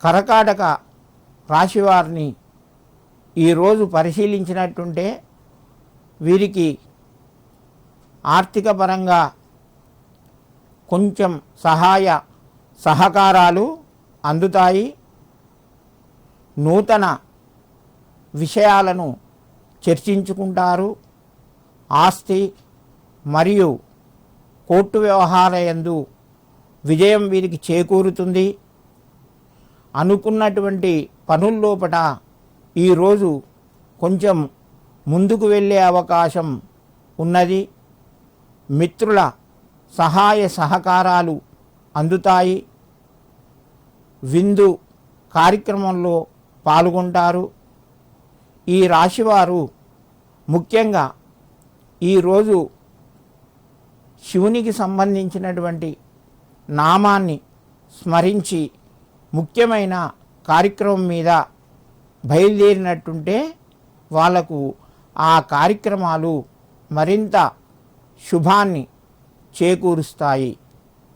కర్కాటక రాశివారిని ఈరోజు పరిశీలించినట్టుంటే వీరికి ఆర్థిక పరంగా కొంచెం సహాయ సహకారాలు అందుతాయి. నూతన విషయాలను చర్చించుకుంటారు. ఆస్తి మరియు కోర్టు వ్యవహారయందు విజయం వీరికి చేకూరుతుంది. అనుకున్నటువంటి పనుల్లోపట ఈరోజు కొంచెం ముందుకు వెళ్ళే అవకాశం ఉన్నది. మిత్రుల సహాయ సహకారాలు అందుతాయి. విందు కార్యక్రమంలో పాల్గొంటారు. ఈ రాశివారు ముఖ్యంగా ఈరోజు శివునికి సంబంధించినటువంటి నామాన్ని స్మరించి ముఖ్యమైన కార్యక్రమం మీద బయలుదేరినట్టుంటే వాళ్లకు ఆ కార్యక్రమాలు మరింత శుభాన్ని చేకూరుస్తాయి.